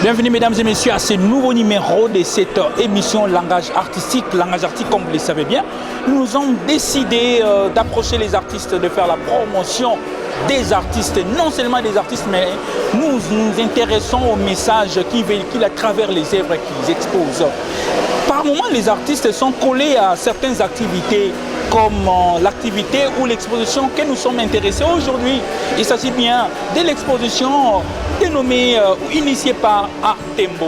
Bienvenue mesdames et messieurs à ce nouveau numéro de cette émission Langage artistique. Langage artistique, comme vous le savez bien, nous avons décidé d'approcher les artistes, de faire la promotion des artistes, non seulement des artistes, mais nous nous intéressons aux messages qu'ils véhiculent à travers les œuvres qu'ils exposent. Par moments, les artistes sont collés à certaines activités comme l'activité ou l'exposition que nous sommes intéressés aujourd'hui. Il s'agit bien de l'exposition dénommée ou initiée par Artembo.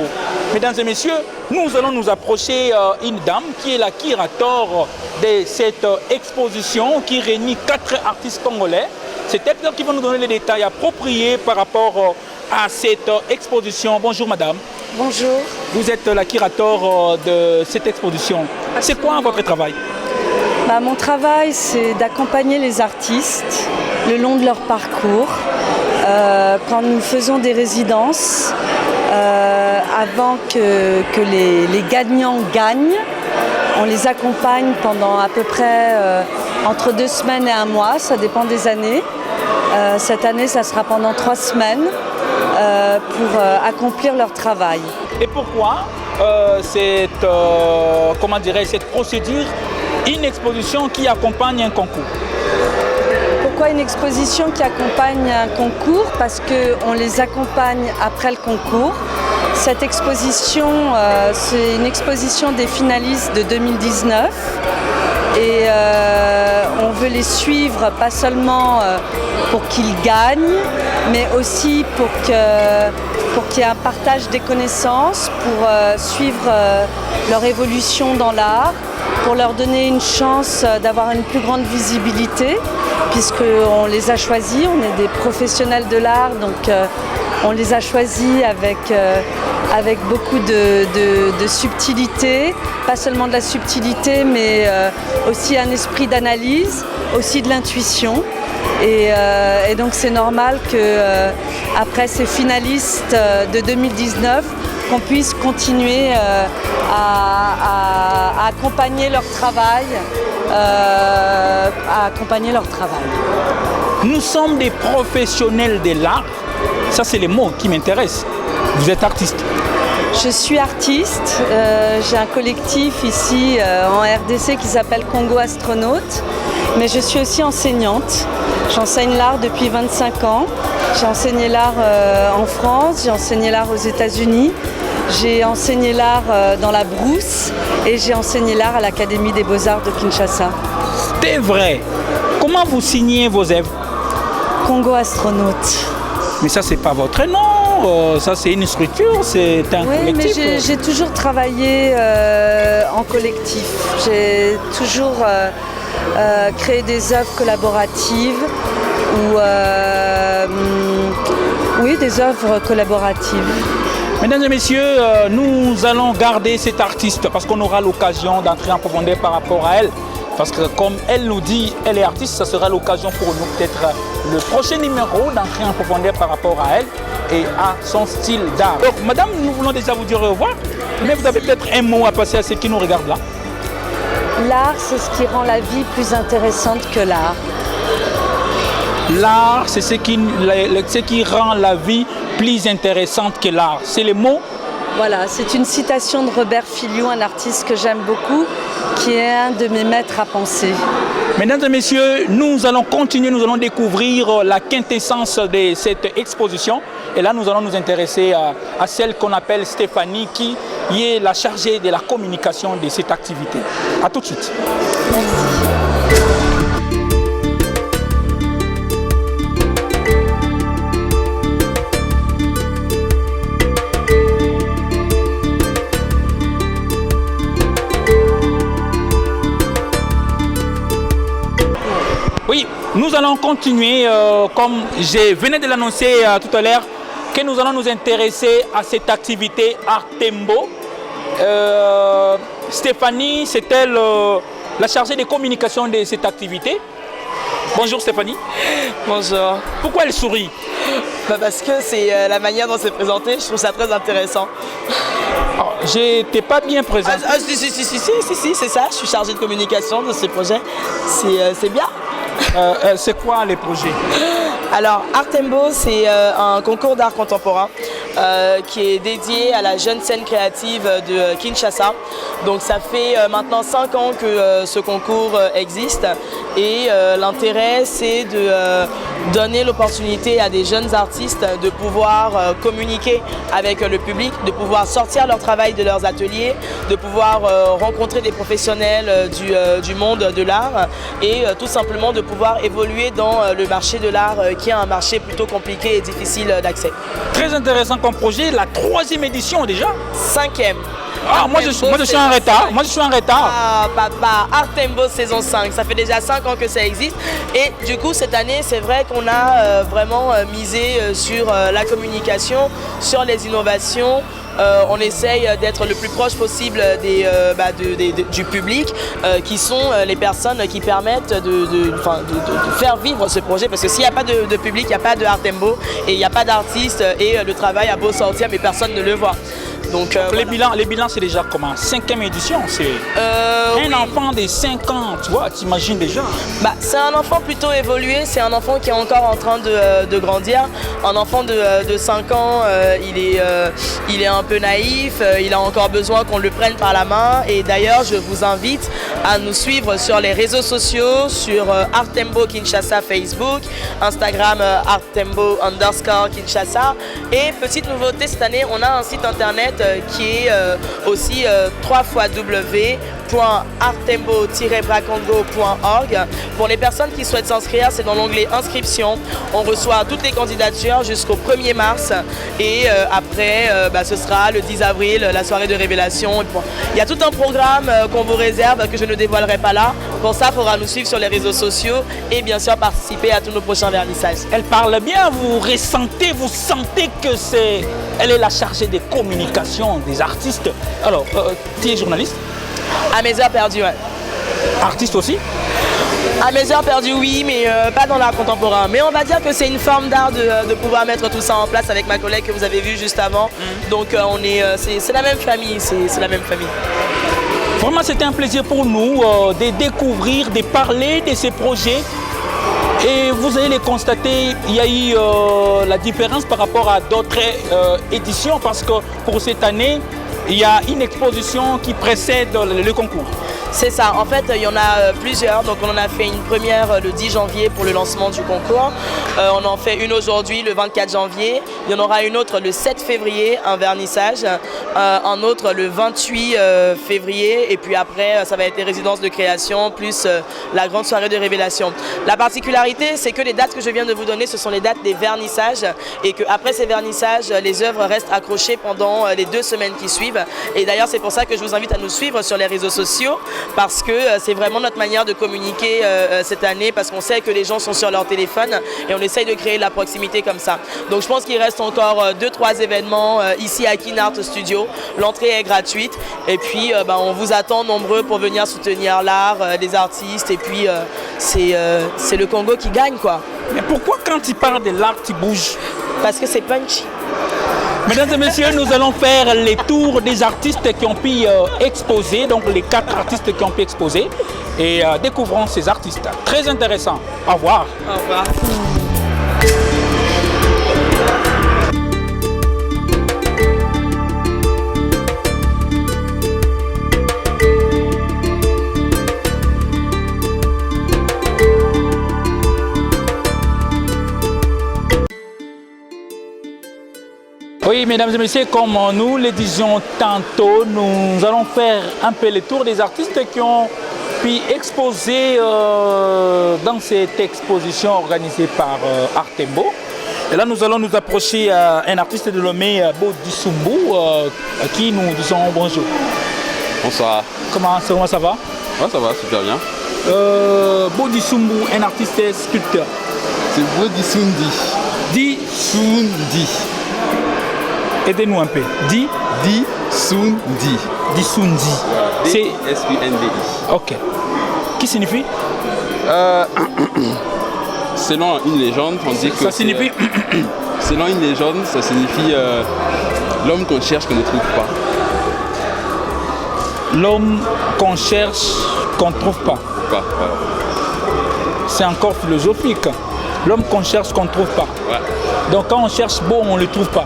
Mesdames et messieurs, nous allons nous approcher une dame qui est la curateur de cette exposition qui réunit 4 artistes congolais. C'est elle qui va nous donner les détails appropriés par rapport à cette exposition. Bonjour madame. Bonjour. Vous êtes la curateur de cette exposition. C'est quoi votre travail? Mon travail, c'est d'accompagner les artistes le long de leur parcours. Quand nous faisons des résidences, avant que les gagnants gagnent, on les accompagne pendant à peu près entre 2 semaines et 1 mois, ça dépend des années. Cette année, ça sera pendant 3 semaines pour accomplir leur travail. Et pourquoi cette procédure, une exposition qui accompagne un concours? Pourquoi une exposition qui accompagne un concours? Parce qu'on les accompagne après le concours. Cette exposition, c'est une exposition des finalistes de 2019 et on veut les suivre pas seulement pour qu'ils gagnent, mais aussi pour qu'il y ait un partage des connaissances, pour suivre leur évolution dans l'art, pour leur donner une chance d'avoir une plus grande visibilité, puisqu'on les a choisis, on est des professionnels de l'art, donc on les a choisis avec beaucoup de subtilité, pas seulement de la subtilité, mais aussi un esprit d'analyse, aussi de l'intuition. Et donc c'est normal qu'après ces finalistes de 2019, qu'on puisse continuer à accompagner leur travail, Nous sommes des professionnels de l'art. Ça, c'est les mots qui m'intéressent. Vous êtes artiste. Je suis artiste. J'ai un collectif ici en RDC qui s'appelle Congo Astronautes. Mais je suis aussi enseignante. J'enseigne l'art depuis 25 ans. J'ai enseigné l'art en France, j'ai enseigné l'art aux États-Unis, j'ai enseigné l'art dans la brousse et j'ai enseigné l'art à l'Académie des Beaux-Arts de Kinshasa. C'est vrai. Comment vous signez vos œuvres? Congo Astronautes. Mais ça, c'est pas votre nom, ça c'est une structure, c'est un collectif. Oui, mais j'ai toujours travaillé en collectif. J'ai toujours créé des œuvres collaboratives ou des œuvres collaboratives. Mesdames et messieurs, nous allons garder cet artiste parce qu'on aura l'occasion d'entrer en profondeur par rapport à elle. Parce que comme elle nous dit, elle est artiste, ça sera l'occasion pour nous peut-être le prochain numéro d'entrer en profondeur par rapport à elle et à son style d'art. Donc madame, nous voulons déjà vous dire au revoir, mais vous avez peut-être un mot à passer à ceux qui nous regardent là. L'art, c'est ce qui rend la vie plus intéressante que l'art. L'art, c'est ce qui rend la vie plus intéressante que l'art. C'est les mots. Voilà, c'est une citation de Robert Filiou, un artiste que j'aime beaucoup, qui est un de mes maîtres à penser. Mesdames et messieurs, nous allons continuer, nous allons découvrir la quintessence de cette exposition. Et là, nous allons nous intéresser à celle qu'on appelle Stéphanie, qui est la chargée de la communication de cette activité. A tout de suite. Merci. Oui, nous allons continuer, comme je venais de l'annoncer tout à l'heure, que nous allons nous intéresser à cette activité Artembo. Stéphanie, c'est elle la chargée de communication de cette activité. Bonjour Stéphanie. Bonjour. Pourquoi elle sourit? Parce que c'est la manière dont c'est présenté, je trouve ça très intéressant. Oh, je t'ai pas bien présenté. Si, c'est ça, je suis chargée de communication de ce projet. C'est bien. C'est quoi les projets? Alors, Artembo, c'est un concours d'art contemporain qui est dédié à la jeune scène créative de Kinshasa. Donc ça fait maintenant 5 ans que ce concours existe et l'intérêt c'est de donner l'opportunité à des jeunes artistes de pouvoir communiquer avec le public, de pouvoir sortir leur travail de leurs ateliers, de pouvoir rencontrer des professionnels du monde de l'art et tout simplement de pouvoir évoluer dans le marché de l'art qui est un marché plutôt compliqué et difficile d'accès. Très intéressant comme projet, la 3e édition déjà. 5e. Ah, moi je suis en retard. Moi je suis en retard. Ah, papa, Artembo saison 5, ça fait déjà 5 ans que ça existe. Et du coup, cette année, c'est vrai qu'on a vraiment misé sur la communication, sur les innovations. On essaye d'être le plus proche possible du public, qui sont les personnes qui permettent de faire vivre ce projet. Parce que s'il n'y a pas de public, il n'y a pas de Artembo et il n'y a pas d'artiste et le travail a beau sortir, mais personne ne le voit. Donc, les bilans c'est déjà comment? 5e édition, c'est un enfant de 5 ans, tu vois, t'imagines déjà. C'est un enfant plutôt évolué, c'est un enfant qui est encore en train de grandir. Un enfant de 5 ans, il est un peu naïf, il a encore besoin qu'on le prenne par la main. Et d'ailleurs, je vous invite à nous suivre sur les réseaux sociaux, sur Artembo Kinshasa Facebook, Instagram Artembo_Kinshasa. Et petite nouveauté cette année, on a un site internet qui est aussi www.artembo-bracongo.org. Pour les personnes qui souhaitent s'inscrire, c'est dans l'onglet inscription. On reçoit toutes les candidatures jusqu'au 1er mars et après ce sera le 10 avril, la soirée de révélation. Il y a tout un programme qu'on vous réserve que je ne dévoilerai pas là. Pour ça, il faudra nous suivre sur les réseaux sociaux et bien sûr participer à tous nos prochains vernissages. Elle parle bien, vous sentez que elle est la chargée des communications des artistes. Alors, tu es journaliste? À mes heures perdues, ouais. Artiste aussi? À mes heures perdues, oui, mais pas dans l'art contemporain. Mais on va dire que c'est une forme d'art de pouvoir mettre tout ça en place avec ma collègue que vous avez vue juste avant. Donc c'est la même famille, c'est la même famille. Vraiment, c'était un plaisir pour nous de découvrir, de parler de ces projets. Et vous allez les constater, il y a eu la différence par rapport à d'autres éditions parce que pour cette année, il y a une exposition qui précède le concours. C'est ça, en fait il y en a plusieurs, donc on en a fait une première le 10 janvier pour le lancement du concours, on en fait une aujourd'hui le 24 janvier, il y en aura une autre le 7 février, un vernissage, un autre le 28 février et puis après ça va être les résidences de création plus la grande soirée de révélation. La particularité c'est que les dates que je viens de vous donner ce sont les dates des vernissages et qu'après ces vernissages les œuvres restent accrochées pendant les 2 semaines qui suivent et d'ailleurs c'est pour ça que je vous invite à nous suivre sur les réseaux sociaux. Parce que c'est vraiment notre manière de communiquer cette année parce qu'on sait que les gens sont sur leur téléphone et on essaye de créer de la proximité comme ça. Donc je pense qu'il reste encore 2-3 événements ici à Kinart Studio. L'entrée est gratuite et puis on vous attend nombreux pour venir soutenir l'art, les artistes et puis c'est le Congo qui gagne quoi. Mais pourquoi quand tu parles de l'art tu bouges? Parce que c'est punchy. Mesdames et messieurs, nous allons faire les tours des artistes qui ont pu exposer, donc les 4 artistes qui ont pu exposer, et découvrons ces artistes. Très intéressant. Au revoir. Au revoir. Oui, mesdames et messieurs, comme nous le disions tantôt, nous allons faire un peu le tour des artistes qui ont pu exposer dans cette exposition organisée par Artembo. Et là, nous allons nous approcher un artiste dénommé Bodisumbu, à qui nous disons bonjour. Bonsoir. Comment ça va? Ouais, ça va, super bien. Bodisumbu, un artiste sculpteur. C'est Bodisundi. Disundi. Aidez-nous un peu. Disundi. Disundi. C'est S-U-N-D-I. Ok. Qui signifie? Selon une légende, on dit que ça signifie. Selon une légende, ça signifie l'homme qu'on cherche qu'on ne trouve pas. L'homme qu'on cherche qu'on ne trouve pas. Voilà. C'est encore philosophique. L'homme qu'on cherche qu'on ne trouve pas. Ouais. Donc quand on cherche beau, on ne le trouve pas.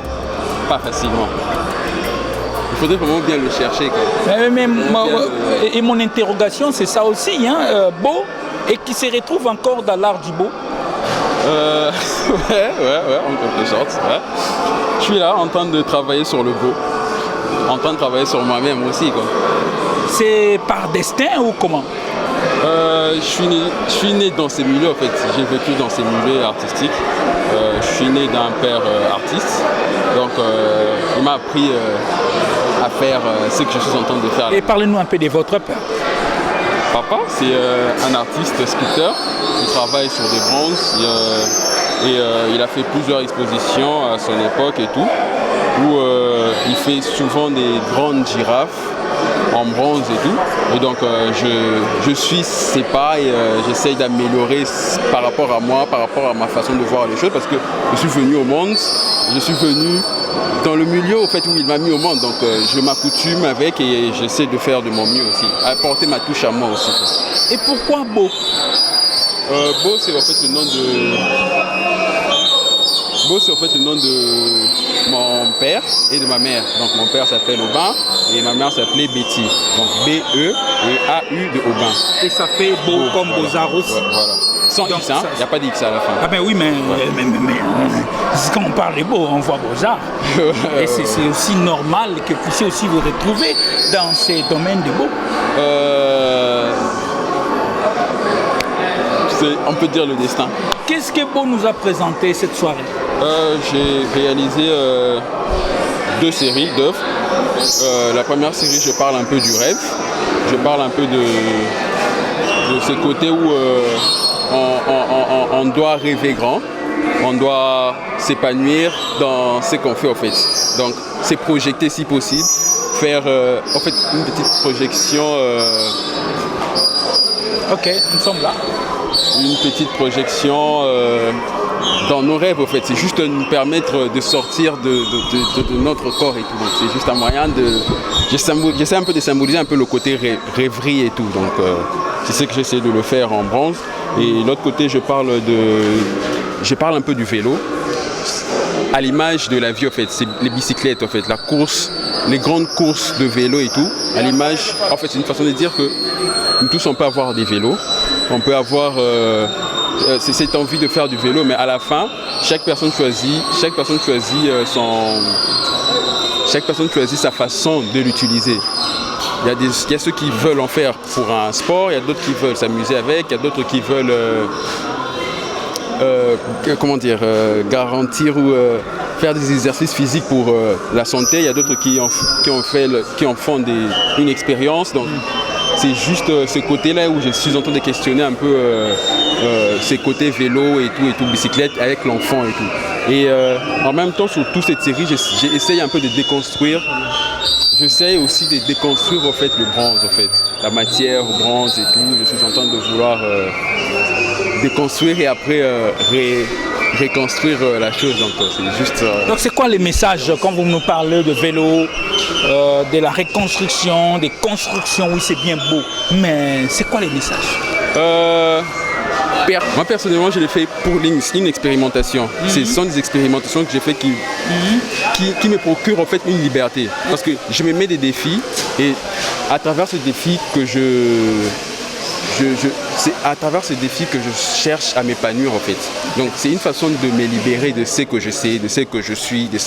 pas facilement. Il faudrait vraiment bien le chercher. Quoi. Et mon interrogation, c'est ça aussi, hein, beau, et qui se retrouve encore dans l'art du beau. Ouais, en quelque sorte. Ouais. Je suis là en train de travailler sur le beau, en train de travailler sur moi-même aussi. Quoi. C'est par destin ou comment? Je suis né dans ces milieux en fait, j'ai vécu dans ces milieux artistiques. Je suis né d'un père artiste, donc il m'a appris à faire ce que je suis en train de faire. Et parlez-nous un peu de votre père. Papa, c'est un artiste sculpteur, il travaille sur des bronzes et il a fait plusieurs expositions à son époque et tout, où il fait souvent des grandes girafes en bronze et tout. Et donc je suis ses pas et j'essaye d'améliorer par rapport à moi, par rapport à ma façon de voir les choses, parce que je suis venu au monde, je suis venu dans le milieu au fait où il m'a mis au monde, donc je m'accoutume avec et j'essaie de faire de mon mieux aussi, apporter ma touche à moi aussi. Quoi. Et pourquoi Beau? Beau, c'est en fait le nom de... Beau, c'est en fait le nom de mon père et de ma mère. Donc mon père s'appelle Aubin et ma mère s'appelait Betty. Donc B-E et A-U de Aubin. Et ça fait Beau comme voilà. Beaux-Arts aussi. Ouais, voilà. Sans X, hein, il n'y a pas d'X à la fin. Ah ben oui, mais quand on parle de Beau, on voit Beaux-Arts. Et c'est aussi normal que vous puissiez aussi vous retrouver dans ces domaines de Beau. On peut dire le destin. Qu'est-ce que Beau nous a présenté cette soirée? J'ai réalisé 2 séries d'œuvres. La première série, je parle un peu du rêve. Je parle un peu de ce côté où on doit rêver grand. On doit s'épanouir dans ce qu'on fait en fait. Donc, c'est projeter si possible. Faire en fait une petite projection. Ok, nous sommes là. Une petite projection dans nos rêves, en fait. C'est juste nous permettre de sortir de notre corps et tout. Donc, c'est juste un moyen de... J'essaie un peu de symboliser un peu le côté rêverie et tout. Donc, c'est ce que j'essaie de le faire en bronze. Et l'autre côté, je parle un peu du vélo. À l'image de la vie, en fait. C'est les bicyclettes, en fait. La course, les grandes courses de vélo et tout. À l'image, en fait, c'est une façon de dire que nous tous, on peut avoir des vélos. On peut avoir cette envie de faire du vélo, mais à la fin, chaque personne choisit sa façon de l'utiliser. Il y a ceux qui veulent en faire pour un sport, il y a d'autres qui veulent s'amuser avec, il y a d'autres qui veulent garantir ou faire des exercices physiques pour la santé, il y a d'autres qui en font une expérience. Donc, c'est juste ce côté-là où je suis en train de questionner un peu ces côtés vélo et tout, bicyclette avec l'enfant et tout. Et en même temps, sur toute cette série, j'essaye un peu de déconstruire. J'essaye aussi de déconstruire en fait le bronze, en fait, la matière au bronze et tout. Je suis en train de vouloir déconstruire et après reconstruire la chose. Donc c'est juste. Donc c'est quoi les messages quand vous nous parlez de vélo, de la reconstruction, des constructions? Oui, c'est bien beau, mais c'est quoi les messages? Moi personnellement, je l'ai fait pour une expérimentation. Ce sont des expérimentations que j'ai fait qui me procurent en fait une liberté. Parce que je me mets des défis et à travers ce défi que c'est à travers ces défis que je cherche à m'épanouir en fait. Donc c'est une façon de me libérer de ce que je sais, de ce que je suis, de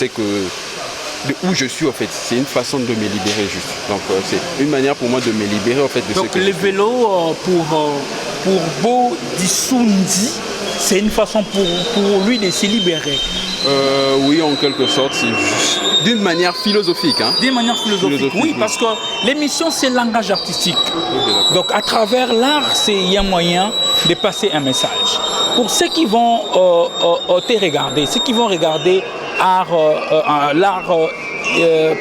où je suis en fait. C'est une façon de me libérer juste. Donc c'est une manière pour moi de me libérer en fait de donc, ce que le vélo pour Beau Disundi, c'est une façon pour lui de se libérer. Oui, en quelque sorte, c'est juste d'une manière philosophique. Hein. D'une manière philosophique, oui, parce que l'émission, c'est le langage artistique. Okay, donc, à travers l'art, il y a moyen de passer un message. Pour ceux qui vont te regarder, ceux qui vont regarder l'art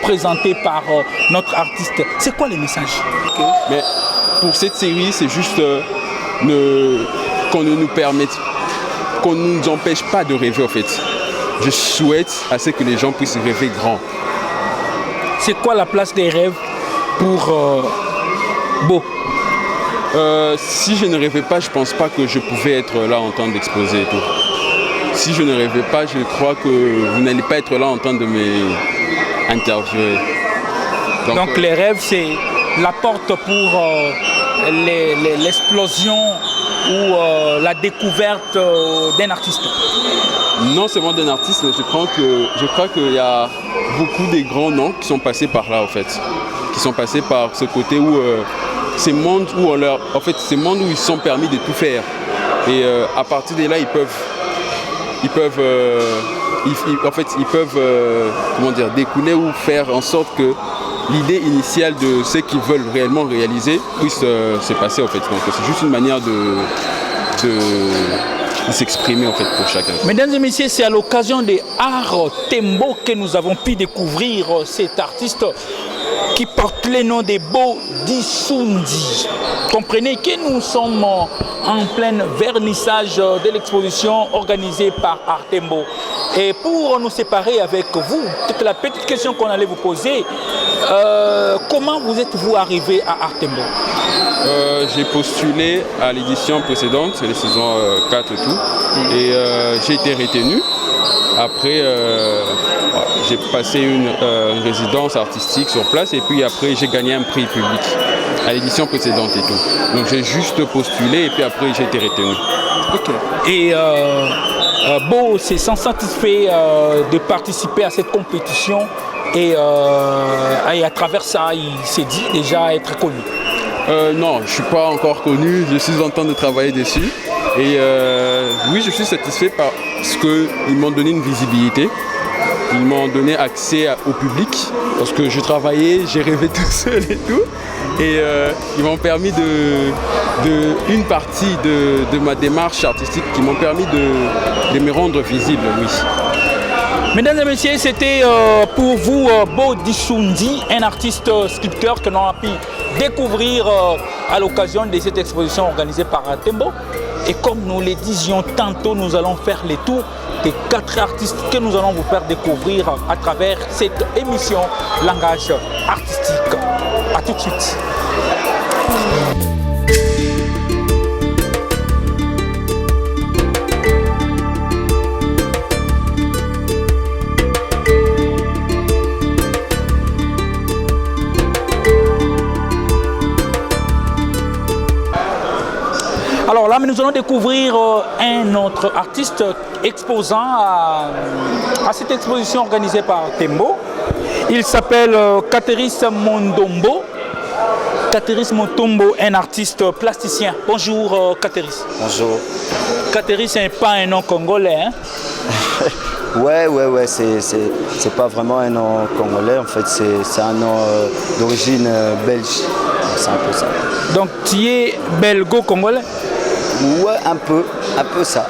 présenté par notre artiste, c'est quoi les messages? Okay. Mais pour cette série, c'est juste qu'on ne nous permette, qu'on ne nous empêche pas de rêver en fait. Je souhaite à ce que les gens puissent rêver grand. C'est quoi la place des rêves pour Beau? Si je ne rêvais pas, je ne pense pas que je pouvais être là en train d'exposer et tout. si je ne rêvais pas, je crois que vous n'allez pas être là en train de m'interviewer. Donc les rêves, c'est la porte pour l'explosion ou la découverte d'un artiste. Non seulement d'un artiste, mais je crois qu'il y a beaucoup des grands noms qui sont passés par là, en fait. Qui sont passés par ce côté où ces mondes où ces mondes où ils se sont permis de tout faire. Et à partir de là, ils peuvent découler ou faire en sorte que l'idée initiale de ce qu'ils veulent réellement réaliser puisse se passer, en fait. Donc c'est juste une manière de s'exprimer, en fait, pour chacun. Mesdames et messieurs, c'est à l'occasion de Art Tembo que nous avons pu découvrir cet artiste qui porte le nom de Bo Disundi. Comprenez que nous sommes en plein vernissage de l'exposition organisée par Art Tembo. Et pour nous séparer avec vous, peut-être la petite question qu'on allait vous poser, comment vous êtes-vous arrivé à Art Tembo? J'ai postulé à l'édition précédente, c'est les saisons 4 et tout, et j'ai été retenu. Après, j'ai passé une résidence artistique sur place et puis après j'ai gagné un prix public à l'édition précédente et tout. Donc j'ai juste postulé et puis après j'ai été retenu. Ok. Et Bo s'est satisfait de participer à cette compétition et à travers ça, il s'est dit déjà être connu. Non, je ne suis pas encore connu, je suis en train de travailler dessus. Et oui, je suis satisfait parce qu'ils m'ont donné une visibilité, ils m'ont donné accès au public, parce que je travaillais, j'ai rêvé tout seul et tout. Et ils m'ont permis une partie de ma démarche artistique, qui m'ont permis de me rendre visible, oui. Mesdames et messieurs, c'était pour vous Bo Disundi, un artiste sculpteur que l'on a pu découvrir à l'occasion de cette exposition organisée par Art Tembo. Et comme nous le disions tantôt, nous allons faire les tours des 4 artistes que nous allons vous faire découvrir à travers cette émission Langage Artistique. A tout de suite. Alors là, nous allons découvrir un autre artiste exposant à cette exposition organisée par Tembo. Il s'appelle Kateris Mondombo. Kateris Mondombo, un artiste plasticien. Bonjour Kateris. Bonjour. Kateris, c'est pas un nom congolais, hein? Ouais, c'est pas vraiment un nom congolais, en fait, c'est un nom d'origine belge. C'est un peu ça. Donc tu es belgo-congolais? Ouais, un peu ça.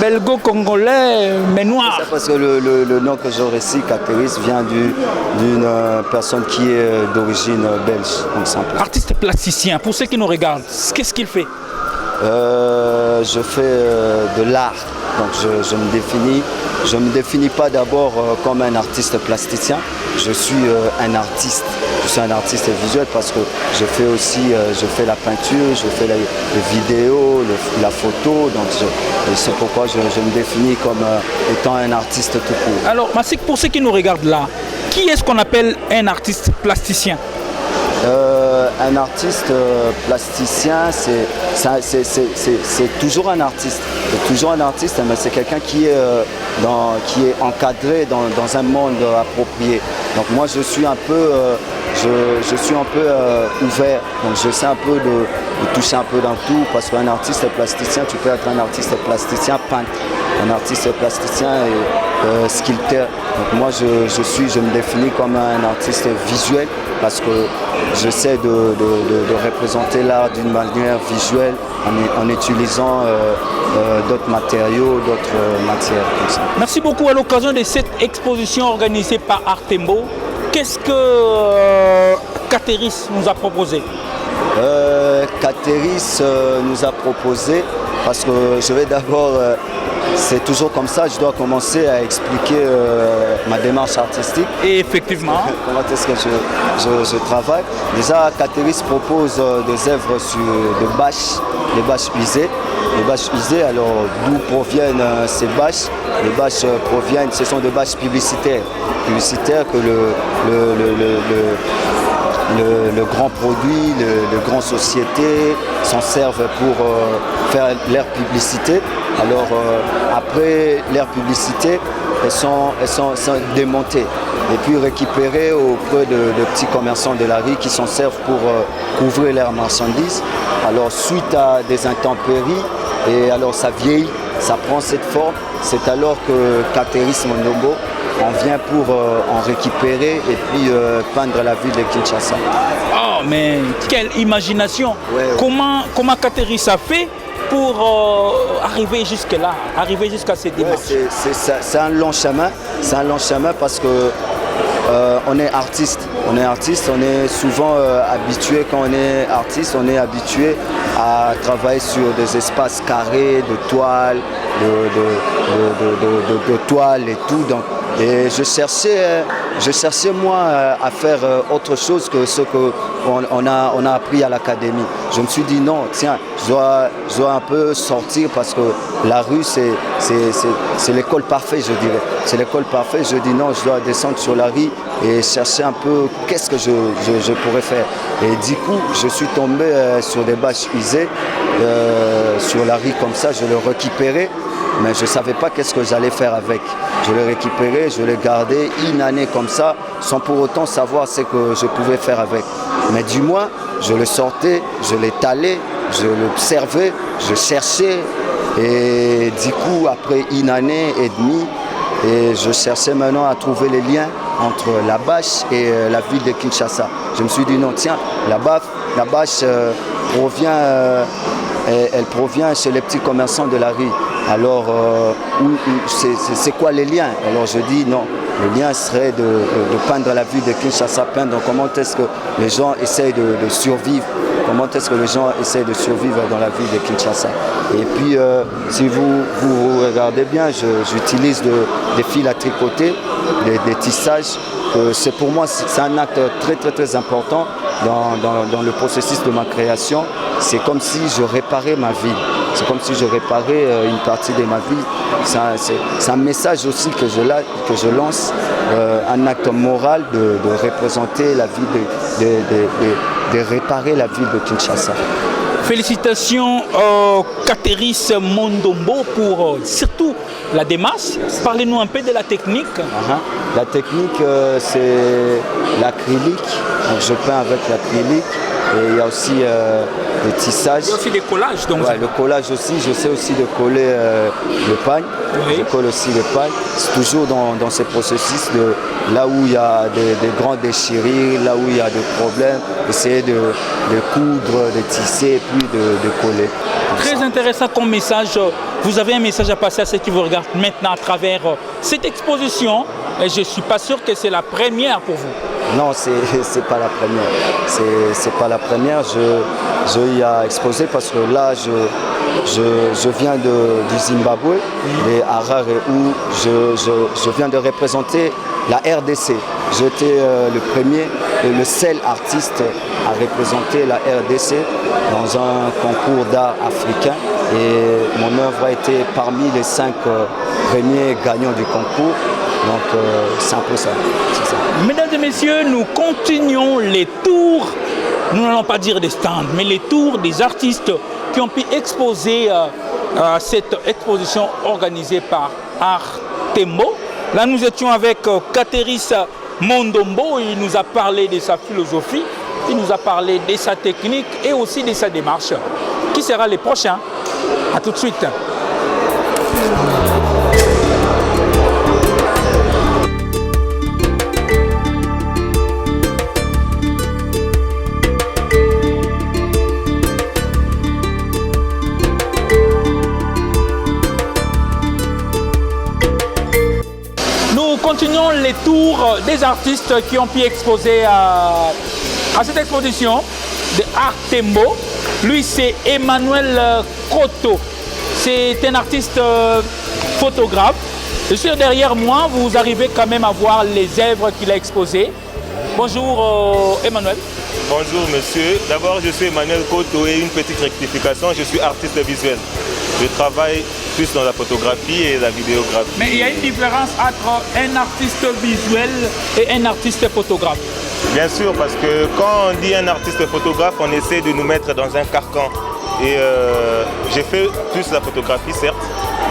Belgo-congolais, mais noir. C'est parce que le nom que j'aurais ici, Kateris, vient d'une personne qui est d'origine belge. Donc c'est un peu artiste plasticien, pour ceux qui nous regardent, qu'est-ce qu'il fait? Je fais de l'art. Donc je me définis pas d'abord comme un artiste plasticien. Je suis un artiste. Je suis un artiste visuel parce que je fais la peinture, je fais les vidéos, la photo. Donc c'est pourquoi je me définis comme étant un artiste tout court. Alors, pour ceux qui nous regardent là, qui est-ce qu'on appelle un artiste plasticien? Un artiste plasticien, c'est toujours un artiste. C'est toujours un artiste, mais c'est quelqu'un qui est encadré dans un monde approprié. Donc moi, je suis un peu ouvert. Donc j'essaie un peu de toucher un peu dans tout, parce qu'un artiste plasticien, tu peux être un artiste plasticien peintre, un artiste plasticien et sculpteur. Donc moi, je me définis comme un artiste visuel, parce que j'essaie de représenter l'art d'une manière visuelle en utilisant d'autres matériaux, d'autres matières comme ça. Merci beaucoup. À l'occasion de cette exposition organisée par Art Tembo, qu'est-ce que Kateris nous a proposé? Kateris nous a proposé, parce que je vais d'abord c'est toujours comme ça, je dois commencer à expliquer ma démarche artistique. Et effectivement. Comment est-ce que je travaille. Déjà, Cateris propose des œuvres des bâches usées. Les bâches usées, alors d'où proviennent ces bâches? Les bâches proviennent, ce sont des bâches publicitaires. Publicitaires que le grand produit, les grandes sociétés s'en servent pour faire leur publicité. Alors après leur publicité, elles sont démontées et puis récupérées auprès de petits commerçants de la rue qui s'en servent pour couvrir leurs marchandises. Alors suite à des intempéries, et alors ça vieillit, ça prend cette forme. C'est alors que Cateris Mondombo on vient pour en récupérer et puis peindre la ville de Kinshasa. Oh, mais quelle imagination! Ouais. Comment Cateris a fait pour arriver jusque-là, arriver jusqu'à ces démarches? C'est un long chemin. C'est un long chemin parce que on est artiste. On est souvent habitué, quand on est artiste, on est habitué à travailler sur des espaces carrés, de toiles, de toiles et tout. Donc, et je cherchais moi à faire autre chose que ce qu'on a appris à l'académie. Je me suis dit non, tiens, je dois un peu sortir parce que la rue c'est l'école parfaite, je dirais. C'est l'école parfaite, je dis non, je dois descendre sur la rue et chercher un peu qu'est-ce que je pourrais faire. Et du coup, je suis tombé sur des bâches usées, sur la rue comme ça, je les récupérais. Mais je ne savais pas qu'est-ce que j'allais faire avec. Je l'ai récupéré, je l'ai gardé une année comme ça, sans pour autant savoir ce que je pouvais faire avec. Mais du moins, je le sortais, je l'étalais, je l'observais, je cherchais. Et du coup, après une année et demie, et je cherchais maintenant à trouver les liens entre la bâche et la ville de Kinshasa. Je me suis dit non, tiens, la bâche elle provient chez les petits commerçants de la rue. Alors, c'est quoi les liens? Alors je dis non, le lien serait de peindre la ville de Kinshasa, peindre comment est-ce que les gens essayent de survivre, comment est-ce que les gens essayent de survivre dans la ville de Kinshasa. Et puis, si vous regardez bien, j'utilise des fils à tricoter, des tissages. Pour moi, c'est un acte très très très important dans le processus de ma création. C'est comme si je réparais ma ville. C'est comme si je réparais une partie de ma vie. C'est un message aussi que je lance, un acte moral de représenter la ville, de réparer la ville de Kinshasa. Félicitations Cateris Mondombo pour surtout la démarche. Parlez-nous un peu de la technique. La technique, c'est l'acrylique. Donc je peins avec l'acrylique. Et il y a aussi des tissages. Il y a aussi des collages. Donc. Ouais, le collage aussi, je sais aussi de coller le pagne. Oui. Je colle aussi le pagne. C'est toujours dans ces processus de là où il y a des grandes déchirures, là où il y a des problèmes, essayer de coudre, de tisser et puis de coller. Très intéressant comme message. Vous avez un message à passer à ceux qui vous regardent maintenant à travers cette exposition. Et je ne suis pas sûr que c'est la première pour vous. Non, c'est pas la première. C'est pas la première. Je y ai exposé parce que là, je viens du Zimbabwe, les Harare, où je viens de représenter la RDC. J'étais le premier et le seul artiste à représenter la RDC dans un concours d'art africain. Et mon œuvre a été parmi les 5 premiers gagnants du concours. Donc c'est un peu ça. Mesdames et messieurs, nous continuons les tours, nous n'allons pas dire des stands, mais les tours des artistes qui ont pu exposer à cette exposition organisée par Artembo. Là, nous étions avec Cateris Mondombo, il nous a parlé de sa philosophie, il nous a parlé de sa technique et aussi de sa démarche. Qui sera les prochains? A tout de suite. Continuons les tours des artistes qui ont pu exposer à cette exposition de Artembo. Lui, c'est Emmanuel Koto. C'est un artiste photographe. Je suis derrière moi, vous arrivez quand même à voir les œuvres qu'il a exposées. Bonjour Emmanuel. Bonjour monsieur, d'abord je suis Emmanuel Koto et une petite rectification, je suis artiste visuel. Je travaille plus dans la photographie et la vidéographie. Mais il y a une différence entre un artiste visuel et un artiste photographe. Bien sûr, parce que quand on dit un artiste photographe, on essaie de nous mettre dans un carcan. Et j'ai fait plus la photographie certes,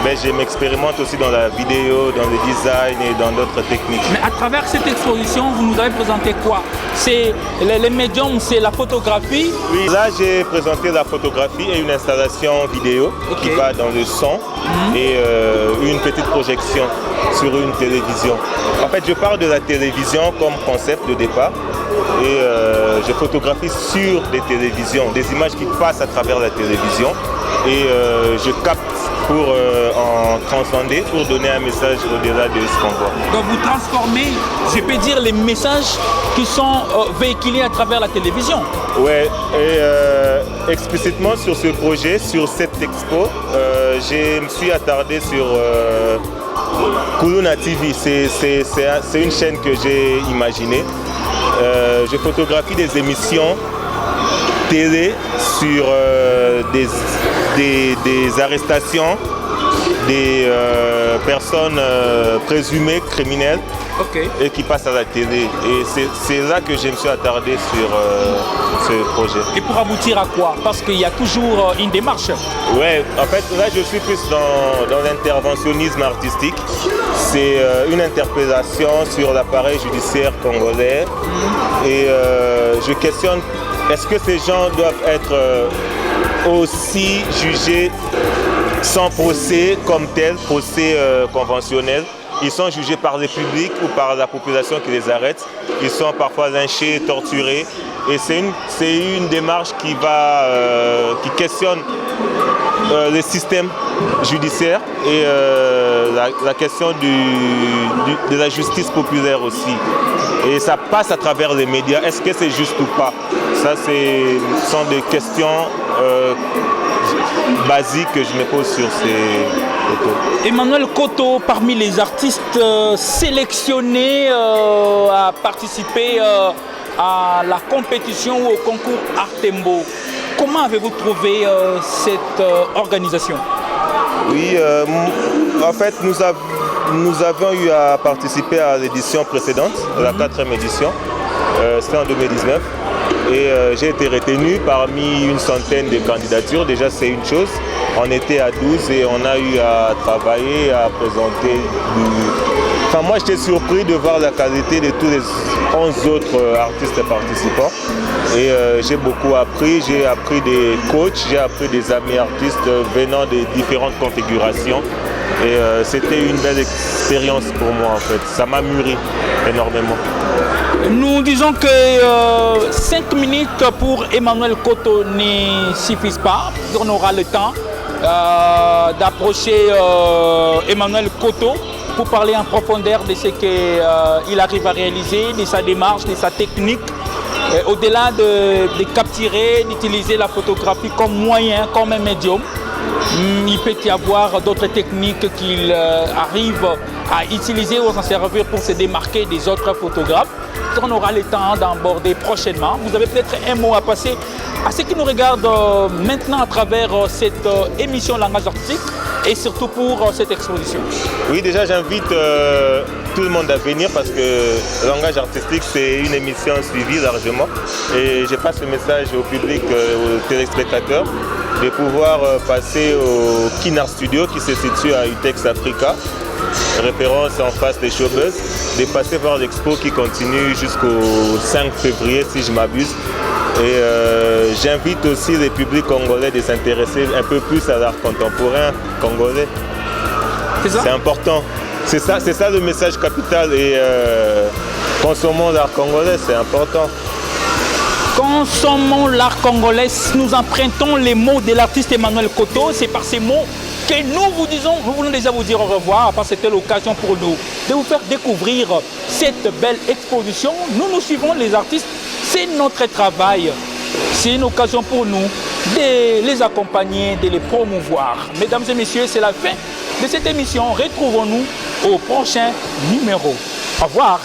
mais je m'expérimente aussi dans la vidéo, dans le design et dans d'autres techniques. Mais à travers cette exposition, vous nous avez présenté quoi? C'est les médiums, c'est la photographie? Oui, là j'ai présenté la photographie et une installation vidéo qui va dans le son et une petite projection sur une télévision. En fait, je parle de la télévision comme concept de départ et je photographie sur des télévisions, des images qui passent à travers la télévision et je capte pour en transcender, pour donner un message au-delà de ce qu'on voit. Donc vous transformez, je peux dire, les messages qui sont véhiculés à travers la télévision. Ouais, et explicitement sur ce projet, sur cette expo, je me suis attardé sur Kuluna TV. C'est une chaîne que j'ai imaginée. Je photographie des émissions télé sur des arrestations des personnes présumées criminelles et qui passent à la télé. Et c'est là que je me suis attardé sur ce projet. Et pour aboutir à quoi? Parce qu'il y a toujours une démarche. Ouais, en fait là je suis plus dans l'interventionnisme artistique. C'est une interpellation sur l'appareil judiciaire congolais et je questionne, est-ce que ces gens doivent être aussi jugés sans procès comme tel, procès conventionnel? Ils sont jugés par le public ou par la population qui les arrête. Ils sont parfois lynchés, torturés. Et c'est une démarche qui questionne le système judiciaire et la question de la justice populaire aussi. Et ça passe à travers les médias. Est-ce que c'est juste ou pas? Ça, sont des questions basiques que je me pose sur ces photos. Emmanuel Koto, parmi les artistes sélectionnés à participer à la compétition ou au concours Artembo, comment avez-vous trouvé cette organisation? Oui, en fait, nous avons eu à participer à l'édition précédente, la 4e édition. C'était en 2019. Et j'ai été retenu parmi une centaine de candidatures. Déjà, c'est une chose. On était à 12 et on a eu à travailler, à présenter. Enfin, moi, j'étais surpris de voir la qualité de tous les 11 autres artistes participants. Et j'ai beaucoup appris. J'ai appris des coachs, j'ai appris des amis artistes venant de différentes configurations. Et c'était une belle expérience pour moi, en fait. Ça m'a mûri énormément. Nous disons que 5 minutes pour Emmanuel Koto ne suffisent pas. On aura le temps d'approcher Emmanuel Koto pour parler en profondeur de ce qu'il arrive à réaliser, de sa démarche, de sa technique. Au-delà de capturer, d'utiliser la photographie comme moyen, comme un médium, il peut y avoir d'autres techniques qu'il arrive à utiliser ou à s'en servir pour se démarquer des autres photographes. On aura le temps d'aborder prochainement. Vous avez peut-être un mot à passer à ceux qui nous regardent maintenant à travers cette émission Langage Artistique et surtout pour cette exposition. Oui, déjà j'invite tout le monde à venir parce que Langage Artistique c'est une émission suivie largement et je passe le message au public, aux téléspectateurs de pouvoir passer au Kinar Studio qui se situe à Utex Africa, référence en face des Showbuzz, de passer voir l'expo qui continue jusqu'au 5 février si je m'abuse. Et j'invite aussi les publics congolais de s'intéresser un peu plus à l'art contemporain congolais. C'est important. C'est ça le message capital et consommons l'art congolais, c'est important. Consommons l'art congolais, nous empruntons les mots de l'artiste Emmanuel Koto. C'est par ces mots que nous voulons déjà vous dire au revoir, parce que c'était l'occasion pour nous de vous faire découvrir cette belle exposition. Nous suivons les artistes, c'est notre travail. C'est une occasion pour nous de les accompagner, de les promouvoir. Mesdames et messieurs, c'est la fin de cette émission. Retrouvons-nous au prochain numéro. Au revoir.